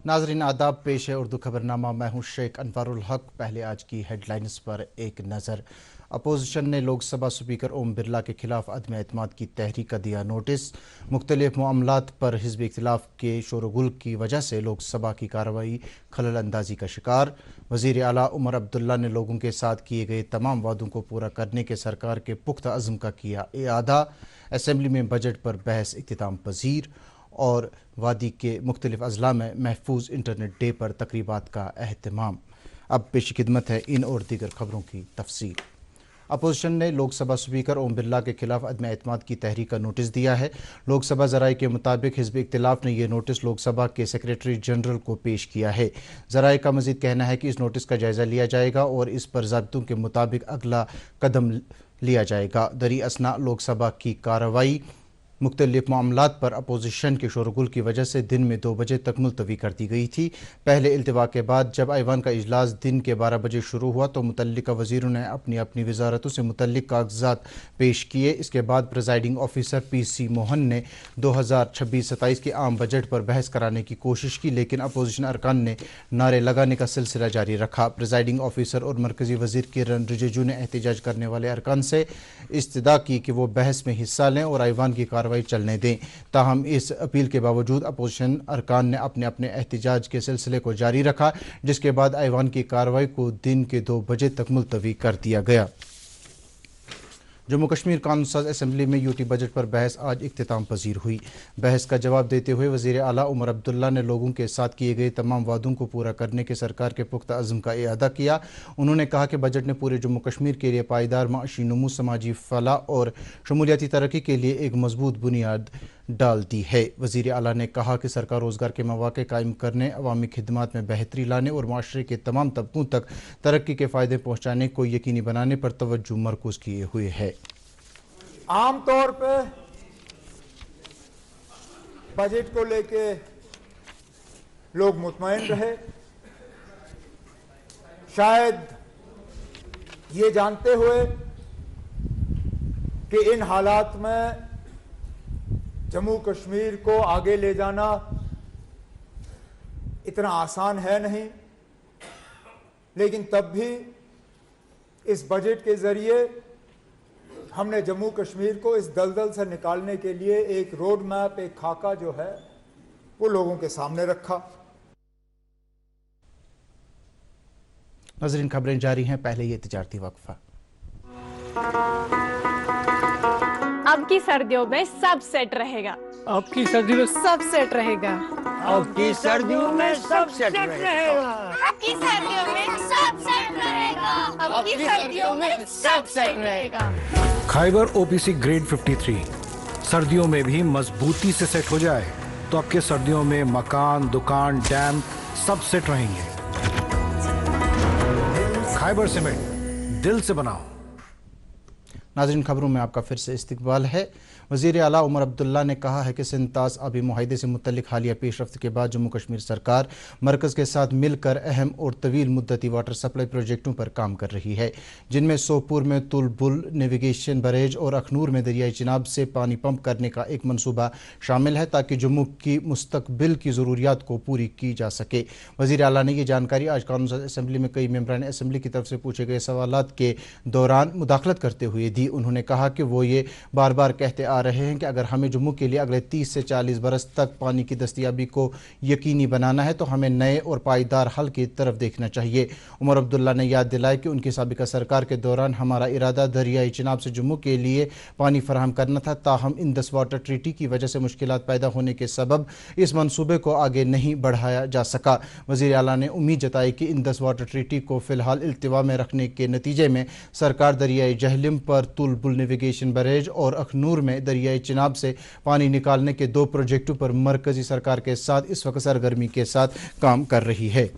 नाजरीन आदाब, पेश है उर्दू खबरनामा। मैं हूं शेख अनवारुल हक। पहले आज की हेडलाइंस पर एक नज़र। अपोजिशन ने लोकसभा स्पीकर ओम बिरला के खिलाफ अदम एतमाद की तहरीक का दिया नोटिस। मुख्तलिफ मामलात पर हिज़्ब इख्तिलाफ के शोरगुल की वजह से लोकसभा की कार्रवाई खलल अंदाजी का शिकार। वज़ीर आला उमर अब्दुल्ला ने लोगों के साथ किए गए तमाम वादों को पूरा करने के सरकार के पुख्ता अज़्म का किया इआदा। असम्बली में बजट पर बहस इख्तिताम पजीर। और वादी के मुख्तलिफ अजला में महफूज इंटरनेट डे पर तकरीबात का अहतमाम। अब पेश खिदमत है इन और दीगर खबरों की तफसील। अपोजिशन ने लोकसभा स्पीकर ओम बिरला के खिलाफ अदम एतमाद की तहरीक का नोटिस दिया है। लोकसभा ज़राए के मुताबिक हिज़्ब इख्तिलाफ ने यह नोटिस लोकसभा के सेक्रेटरी जनरल को पेश किया है। ज़राए का मज़ीद कहना है कि इस नोटिस का जायज़ा लिया जाएगा और इस पर ज़ाब्तों के मुताबिक अगला कदम लिया जाएगा। दरी असना लोकसभा की कार्रवाई मुख्तलिफ मामलात पर अपोजिशन के शोरगुल की वजह से दिन में 2 बजे तक मुलतवी कर दी गई थी। पहले इल्तिवा के बाद जब ऐवान का इजलास दिन के 12 बजे शुरू हुआ तो मुतल्लिका वज़ीरों ने अपनी अपनी वजारतों से मुतल्लिक कागजात पेश किए। इसके बाद प्रिजाइडिंग ऑफिसर PC मोहन ने 2026-27 के आम बजट पर बहस कराने की कोशिश की, लेकिन अपोजिशन अरकान ने नारे लगाने का सिलसिला जारी रखा। प्रिजाइडिंग ऑफिसर और मरकजी वज़ीर किरण रिजिजू ने एहतजाज करने वाले अरकान से इस्तदा की कि वो बहस में हिस्सा लें और ऐवान की कार्रवाई चलने दें। ताहम इस अपील के बावजूद अपोजिशन अरकान ने अपने अपने एहतजाज के सिलसिले को जारी रखा, जिसके बाद ऐवान की कार्रवाई को दिन के 2 बजे तक मुलतवी कर दिया गया। जम्मू कश्मीर कानून साज असम्बली में यूटी बजट पर बहस आज इख्तिताम पजीर हुई। बहस का जवाब देते हुए वज़ीर आला उमर अब्दुल्ला ने लोगों के साथ किए गए तमाम वादों को पूरा करने के सरकार के पुख्ता अज़्म का इआदा किया। उन्होंने कहा कि बजट ने पूरे जम्मू कश्मीर के लिए पायदार माशी नमू, समाजी फलाह और शमूलियाती तरक्की के लिए एक मजबूत बुनियाद डाल दी है। वज़ीर आला ने कहा कि सरकार रोज़गार के मौक़े कायम करने, अवामी खिदमात में बेहतरी लाने और माशरे के तमाम तबकों तक तरक्की के फ़ायदे पहुँचाने को यकीनी बनाने पर तवज्जो मरकूज़ किए हुए है। आम तौर पे बजट को लेके लोग मुतमईन रहे, शायद ये जानते हुए कि इन हालात में जम्मू कश्मीर को आगे ले जाना इतना आसान है नहीं, लेकिन तब भी इस बजट के जरिए हमने जम्मू कश्मीर को इस दलदल से निकालने के लिए एक रोड मैप, एक खाका जो है वो लोगों के सामने रखा। नाज़रीन, खबरें जारी हैं, पहले ये तिजारती वक्फा। अब की सर्दियों में सब सेट रहेगा। अब की सर्दियों में सब सेट रहेगा। अब की सर्दियों में सब सेट रहेगा। अब की सर्दियों में सब सेट रहेगा। अब की सर्दियों में सब सेट रहेगा। खाइबर OPC ग्रेड 53 सर्दियों में भी मजबूती से सेट हो जाए तो आपके सर्दियों में मकान, दुकान, डैम सब सेट रहेंगे। खाइबर सीमेंट, दिल से बनाओ। नाज़रीन, खबरों में आपका फिर से इस्तकबाल है। वज़ीर आला उमर अब्दुल्ला ने कहा है कि सिंतास आबी मुआहदे से मुतल्लिक हालिया पेशरफ्त के बाद जम्मू कश्मीर सरकार मरकज़ के साथ मिलकर अहम और तवील मुद्दती वाटर सप्लाई प्रोजेक्टों पर काम कर रही है, जिनमें सोपुर में तुलबुल नेविगेशन बरेज और अखनूर में दरियाई चिनाब से पानी पंप करने का एक मनसूबा शामिल है, ताकि जम्मू की मुस्तकबिल की ज़रूरियात को पूरी की जा सके। वज़ीर आला ने यह जानकारी आज कानून साज असम्बली में कई मेंबरान असम्बली की तरफ से पूछे गए सवालात के दौरान मुदाखलत करते हुए दी। उन्होंने कहा कि वो ये बार बार कहते आ रहे हैं कि अगर हमें जम्मू के लिए अगले 30 से 40 बरस तक पानी की दस्तयाबी को यकीनी बनाना है तो हमें नए और पायदार हल की तरफ देखना चाहिए। उमर अब्दुल्ला ने याद दिलाया कि उनकी साबिका सरकार के दौरान हमारा इरादा दरियाई चिनाब से जम्मू के लिए पानी फराहम करना था, ताहम इंदस वाटर ट्रीटी की वजह से मुश्किलात पैदा होने के सबब इस मनसूबे को आगे नहीं बढ़ाया जा सका। वज़ीर आला ने उम्मीद जताई कि इंदस वाटर ट्रीटी को फिलहाल इल्तिवा में रखने के नतीजे में सरकार दरियाई जहलिम पर तुलबुल नेविगेशन बरेज और अखनूर में दरियाई चिनाब से पानी निकालने के 2 प्रोजेक्टों पर मरकजी सरकार के साथ इस वक्त सरगर्मी के साथ काम कर रही है।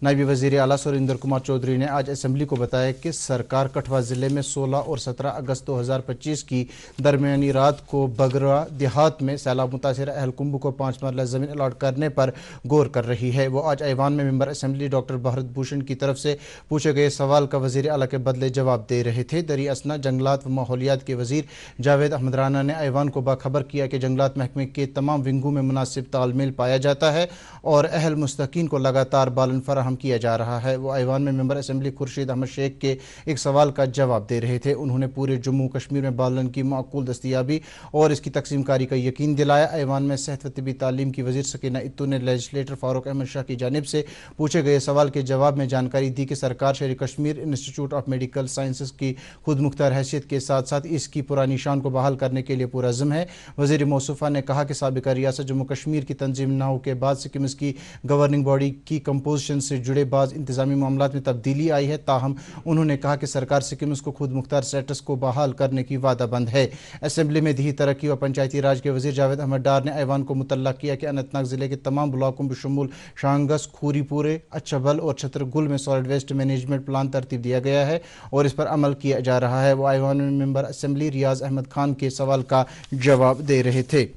नायब वज़ीर आला सुरेंद्र कुमार चौधरी ने आज असेंबली को बताया कि सरकार कठुआ ज़िले में 16 और 17 अगस्त 2025 की दरमियानी रात को बगरा देहात में सैलाब मुतासिर अहलकुंभ को 5 मरला ज़मीन अलाट करने पर गौर कर रही है। वो आज ऐवान में member assembly doctor Bharat Bhushan की तरफ से पूछे गए सवाल का वज़ीर आला के बदले जवाब दे रहे थे। दरी असना जंगलात व माहौलियात के वज़ीर जावेद अहमद राना ने ऐवान को बाखबर किया कि जंगलात महकमे के तमाम विंगों में मुनासिब तालमेल पाया जाता है और अहल मुस्तकीन को लगातार बालन फराहम किया जा रहा है। वो ऐवान में मेंबर असेंबली खुर्शीद अहमद शेख के एक सवाल का जवाब दे रहे थे। उन्होंने पूरे जम्मू कश्मीर में बालन की माकूल दस्तियाबी और इसकी तकसीम कारी का यकीन दिलाया। ऐवान में सेहत व तिबी तालीम की वज़ीर सकीना इत्तू ने लेजिस्लेटर फारूक अहमद शाह की जानिब से पूछे गए सवाल के जवाब में जानकारी दी कि सरकार शेर Kashmir institute of medical sciences की खुद मुख्तार हैसियत के साथ साथ इसकी पुरानी शान को बहाल करने के लिए पुरज़्म है। वज़ीर मौसूफ़ा ने कहा कि साबिका रियासत जम्मू कश्मीर की तंजीम नाव के बाद सिक्किम की गवर्निंग बॉडी की कंपोजिशन से जुड़े बाज़ इंतज़ामी मामलात में तब्दीली आई है। ताहम उन्होंने कहा कि सरकार सिक्किम को खुद मुख्तार स्टेटस को बहाल करने की वादाबंद है। असेंबली में दी तरक्की व पंचायती राज के वज़ीर जावेद अहमद डार ने ऐवान को मुतल्ला किया कि अनंतनाग ज़िले के तमाम ब्लॉकों बशमूल शांगस, खूरीपुरे, अच्छबल और छतरगुल में सॉलिड वेस्ट मैनेजमेंट प्लान तरतीब दिया गया है और इस पर अमल किया जा रहा है। वो ऐवान में मेंबर असेंबली रियाज अहमद खान के सवाल का जवाब दे रहे थे।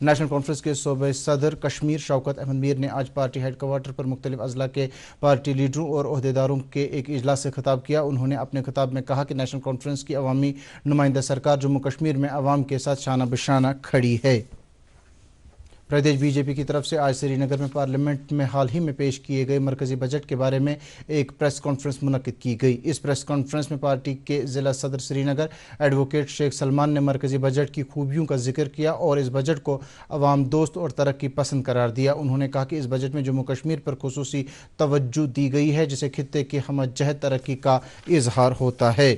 नेशनल कॉन्फ्रेंस के सूबाई सदर कश्मीर शौकत अहमद मीर ने आज पार्टी हेड क्वार्टर पर मुख्तलिफ अजला के पार्टी लीडरों और ओहदेदारों के एक इजलास से खिताब किया। उन्होंने अपने खिताब में कहा कि नेशनल कॉन्फ्रेंस की अवामी नुमाइंदा सरकार जम्मू कश्मीर में अवाम के साथ शाना बशाना खड़ी है। प्रदेश बीजेपी की तरफ से आज श्रीनगर में पार्लियामेंट में हाल ही में पेश किए गए मरकजी बजट के बारे में एक प्रेस कॉन्फ्रेंस मुनक्किद की गई। इस प्रेस कॉन्फ्रेंस में पार्टी के ज़िला सदर श्रीनगर एडवोकेट शेख सलमान ने मरकजी बजट की खूबियों का जिक्र किया और इस बजट को अवाम दोस्त और तरक्की पसंद करार दिया। उन्होंने कहा कि इस बजट में जम्मू कश्मीर पर खुसूसी तवज्जो दी गई है जिसे खित्ते की हमजहत तरक्की का इजहार होता है।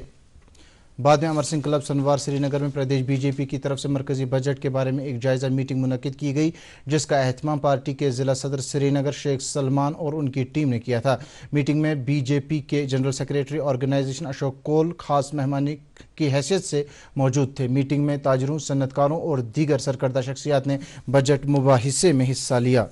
बाद में अमर सिंह क्लब सनवार श्रीनगर में प्रदेश बीजेपी की तरफ से मरकजी बजट के बारे में एक जायज़ा मीटिंग मुनक्किद की गई जिसका एहतमाम पार्टी के ज़िला सदर श्रीनगर शेख सलमान और उनकी टीम ने किया था। मीटिंग में बीजेपी के जनरल सेक्रेटरी ऑर्गेनाइजेशन अशोक कोल खास मेहमानी की हैसियत से मौजूद थे। मीटिंग में ताजरों, सन्नतकारों और दीगर सरकर्दा शख्सियात ने बजट मुबाहिसे में हिस्सा लिया।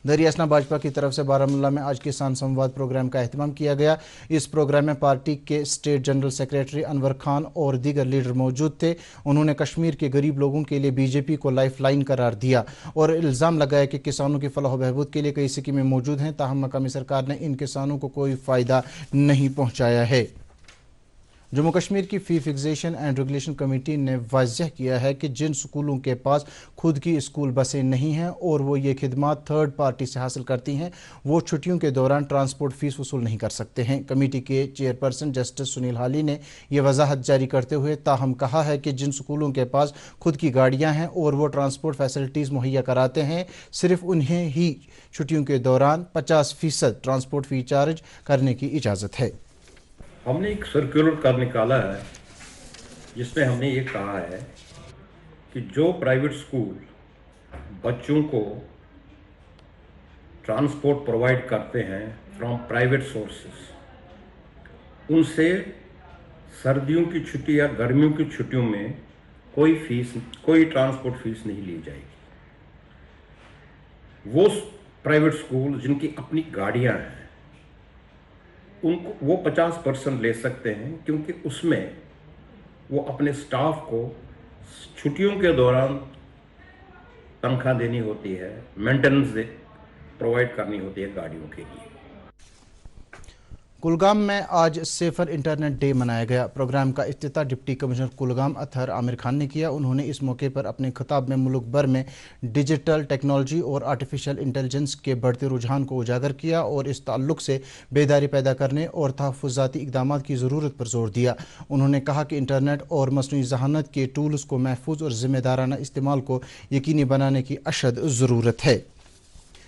दरी असना भाजपा की तरफ से बारामूला में आज किसान संवाद प्रोग्राम का एहतमाम किया गया। इस प्रोग्राम में पार्टी के state general secretary Anwar Khan और दीगर लीडर मौजूद थे। उन्होंने कश्मीर के गरीब लोगों के लिए बीजेपी को लाइफ लाइन करार दिया और इल्ज़ाम लगाया कि किसानों की फलाह बहबूद के लिए कई स्कीमें मौजूद हैं, ताहम मकामी सरकार ने इन किसानों को कोई फ़ायदा नहीं पहुँचाया है। जम्मू कश्मीर की फ़ी फिक्सेशन एंड रेगुलेशन कमेटी ने वाज़ह किया है कि जिन स्कूलों के पास खुद की स्कूल बसें नहीं हैं और वो ये खिदमात थर्ड पार्टी से हासिल करती हैं, वो छुट्टियों के दौरान ट्रांसपोर्ट फ़ीस वसूल नहीं कर सकते हैं। कमेटी के चेयरपर्सन जस्टिस सुनील हाली ने यह वजाहत जारी करते हुए ताहम कहा है कि जिन स्कूलों के पास खुद की गाड़ियाँ हैं और वो ट्रांसपोर्ट फैसिलिटीज़ मुहैया कराते हैं, सिर्फ उन्हें ही छुट्टियों के दौरान 50% ट्रांसपोर्ट फ़ी चार्ज करने की इजाज़त है। हमने एक सर्कुलर कर निकाला है जिसमें हमने ये कहा है कि जो प्राइवेट स्कूल बच्चों को ट्रांसपोर्ट प्रोवाइड करते हैं फ्रॉम प्राइवेट सोर्सेस, उनसे सर्दियों की छुट्टी या गर्मियों की छुट्टियों में कोई ट्रांसपोर्ट फीस नहीं ली जाएगी। वो प्राइवेट स्कूल जिनकी अपनी गाड़ियां हैं उनको वो 50% ले सकते हैं, क्योंकि उसमें वो अपने स्टाफ को छुट्टियों के दौरान तनख्वाह देनी होती है, मेंटेनेंस प्रोवाइड करनी होती है गाड़ियों के लिए। कुलगाम में आज सेफर इंटरनेट डे मनाया गया। प्रोग्राम का इफ्तिताह डिप्टी कमिश्नर कुलगाम अतहर आमिर खान ने किया। उन्होंने इस मौके पर अपने खिताब में मुल्क भर में डिजिटल टेक्नोलॉजी और आर्टिफिशियल इंटेलिजेंस के बढ़ते रुझान को उजागर किया और इस ताल्लुक से बेदारी पैदा करने और तहफ़्फ़ुज़ाती इक़दामात की ज़रूरत पर जोर दिया। उन्होंने कहा कि इंटरनेट और मसनूई ज़हानत के टूल्स को महफूज और ज़िम्मेदाराना इस्तेमाल को यकीनी बनाने की अशद ज़रूरत है।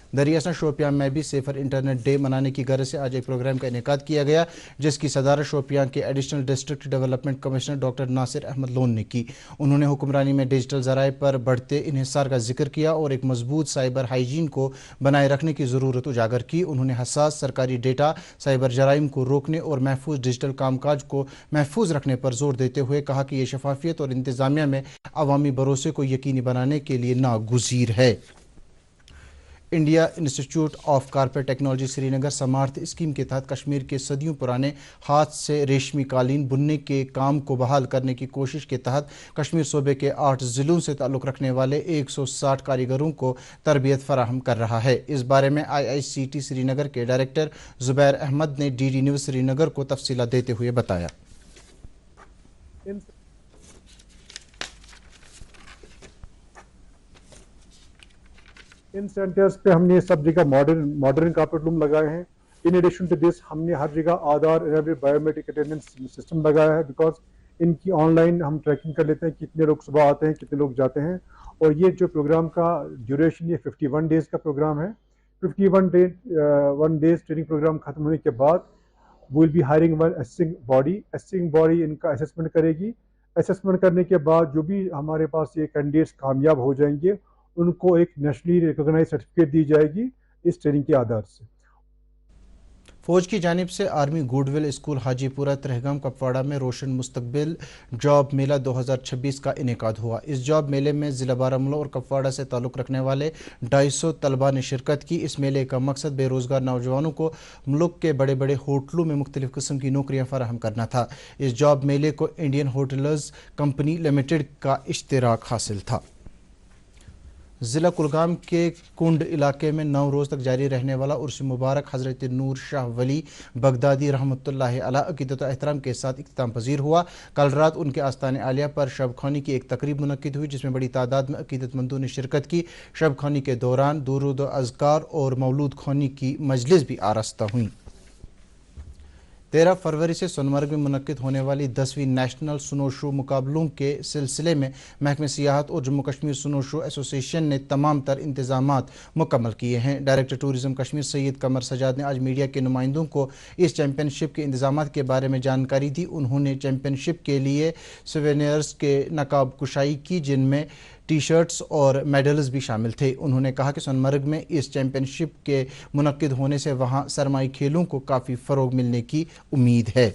दरियासना शोपियां में भी सेफर इंटरनेट डे मनाने की गर्ज से आज एक प्रोग्राम का इनेकाद किया गया जिसकी सदारत शोपियां के additional district development commissioner doctor Nasir Ahmad Lone ने की। उन्होंने हुक्मरानी में डिजिटल ज़राए पर बढ़ते इन्हिसार का जिक्र किया और एक मजबूत साइबर हाइजीन को बनाए रखने की ज़रूरत उजागर की। उन्होंने हसास सरकारी डेटा, साइबर जराइम को रोकने और महफूज डिजिटल कामकाज को महफूज रखने पर जोर देते हुए कहा कि ये शफाफियत और इंतज़ामिया में अवामी भरोसे को यकीनी बनाने के लिए नागुज़ीर है। India institute of carpet technology Srinagar Samarth scheme के तहत कश्मीर के सदियों पुराने हाथ से रेशमी कालीन बुनने के काम को बहाल करने की कोशिश के तहत कश्मीर सूबे के 8 ज़िलों से ताल्लुक़ रखने वाले 160 कारीगरों को तरबियत फराहम कर रहा है। इस बारे में IICT श्रीनगर के डायरेक्टर ज़ुबैर अहमद ने DD न्यूज़ श्रीनगर को तफसीलात देते हुए बताया। इन सेंटर्स पे हमने सब जगह मॉडर्न कारपेट लूम लगाए हैं। इन एडिशन टू दिस हमने हर जगह आधार इनेबल्ड बायोमेट्रिक अटेंडेंस सिस्टम लगाया है, बिकॉज इनकी ऑनलाइन हम ट्रैकिंग कर लेते हैं कितने लोग सुबह आते हैं, कितने लोग जाते हैं। और ये जो प्रोग्राम का ड्यूरेशन ये 51 डेज़ का प्रोग्राम है। 51 डेज ट्रेनिंग प्रोग्राम खत्म होने के बाद will be hiring one assessing body इनका असेसमेंट करेगी। असेसमेंट करने के बाद जो भी हमारे पास ये कैंडिडेट्स कामयाब हो जाएंगे उनको एक नेशनली रिकॉग्नाइज सर्टिफिकेट दी जाएगी इस ट्रेनिंग के आधार से। फौज की जानिब से army goodwill school Hajipura Trehgam Kupwara में रोशन मुस्तकबिल जॉब मेला 2026 का इनेकाद हुआ। इस जॉब मेले में ज़िला बारामूला और कपवाड़ा से ताल्लुक़ रखने वाले 250 तलबा ने शिरकत की। इस मेले का मकसद बेरोज़गार नौजवानों को मुल्क के बड़े बड़े होटलों में मुख्तलिफ़ किस्म की नौकरियाँ फराहम करना था। इस जॉब मेले को इंडियन होटलर्स कंपनी लिमिटेड का इश्तिराक हासिल था। ज़िला कुलगाम के कुंड इलाके में 9 रोज़ तक जारी रहने वाला उर्स मुबारक हज़रत नूर शाह वली बगदादी रहमतुल्लाह अलैह अक़ीदत व एहतराम के साथ इख्तिताम पजीर हुआ। कल रात उनके आस्तान आलिया पर शब ख़्वानी की एक तकरीब मुनक्किद हुई, जिसमें बड़ी तादाद में अक़ीदतमंदों ने शिरकत की। शब ख़्वानी के दौरान दुरूद व अज़कार और मौलूद ख़्वानी की मजलिस भी आरास्ता हुई। 13 फरवरी से सोनमर्ग में मुनक्किद होने वाली 10वीं नेशनल स्नो शो मुकाबलों के सिलसिले में महकमे सियाहत और Jammu Kashmir snow show association ने तमाम तर इंतजामात मुकम्मल किए हैं। डायरेक्टर टूरिज़म कश्मीर सैयद कमर सजाद ने आज मीडिया के नुमाइंदों को इस चैम्पियनशिप के इंतजामात के बारे में जानकारी दी। उन्होंने चैम्पियनशिप के लिए सोवेनियर्स के नकाब कुशाई की, जिनमें टी शर्ट्स और मेडल्स भी शामिल थे। उन्होंने कहा कि सोनमर्ग में इस चैम्पियनशिप के मुनक्किद होने से वहाँ सरमाई खेलों को काफ़ी फ़रोग मिलने की उम्मीद है।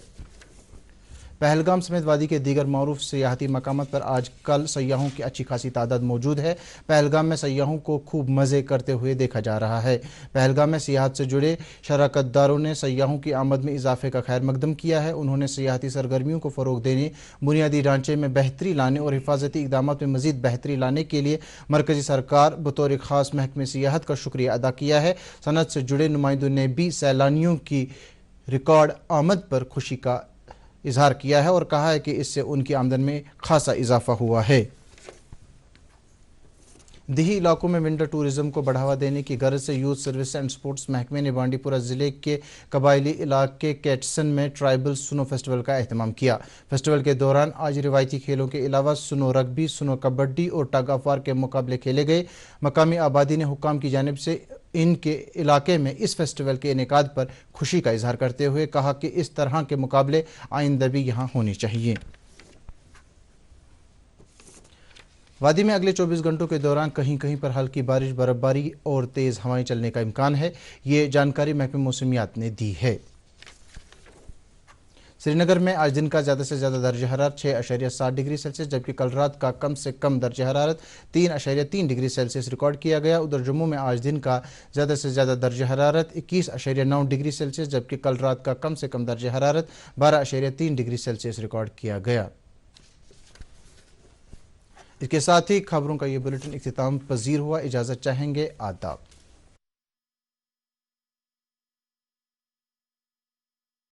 पहलगाम समेत वादी के दीगर मारूफ सियाहती मकामात पर आज कल सयाहों की अच्छी खासी तादाद मौजूद है। पहलगाम में सयाहों को खूब मज़े करते हुए देखा जा रहा है। पहलगाम में सियाहत से जुड़े शराकतदारों ने सयाहों की आमद में इजाफे का खैर मकदम किया है। उन्होंने सियाहती सरगर्मियों को फ़रोग देने, बुनियादी ढांचे में बेहतरी लाने और हिफाजती इक़दाम में मज़ीद बेहतरी लाने के लिए मरकज़ी सरकार बतौर ख़ास महकमे सियाहत का शुक्रिया अदा किया है। सनत से जुड़े नुमाइंदों ने भी सैलानियों की रिकॉर्ड आमद पर खुशी का इजहार किया है और कहा है कि इससे उनकी आमदन में खासा इजाफा हुआ है। देही इलाकों में विंटर टूरिज्म को बढ़ावा देने की गर्ज से यूथ सर्विस एंड स्पोर्ट्स महकमे ने बांडीपुरा ज़िले के कबायली इलाके कैटसन में ट्राइबल सुनो फेस्टिवल का एहतमाम किया। फेस्टिवल के दौरान आज रिवायती खेलों के अलावा सुनो रग्बी, सुनो कबड्डी और टग ऑफ वार के मुकाबले खेले गए। मकामी आबादी ने हुक्काम की जानिब से इनके इलाके में इस फेस्टिवल के इनेकाद पर खुशी का इजहार करते हुए कहा कि इस तरह के मुकाबले आइंदा भी यहाँ होने चाहिए। वादी में अगले 24 घंटों के दौरान कहीं कहीं पर हल्की बारिश, बर्फबारी और तेज़ हवाएं चलने का इम्कान है। ये जानकारी महकमे मौसमियात ने दी है। श्रीनगर में आज दिन का ज़्यादा से ज़्यादा दर्ज हरारत 6.7 डिग्री सेल्सियस, जबकि कल रात का कम से कम दर्ज हरारत 3.3 डिग्री सेल्सियस रिकॉर्ड किया गया। उधर जम्मू में आज दिन का ज़्यादा से ज़्यादा दर्ज हरारत 21.9 डिग्री सेल्सियस, जबकि कल रात का कम से कम दर्ज हरारत 12.3 डिग्री सेल्सियस रिकॉर्ड किया गया। इसके साथ ही खबरों का ये बुलेटिन इख्तिताम पजीर हुआ। इजाज़त चाहेंगे। आदाब।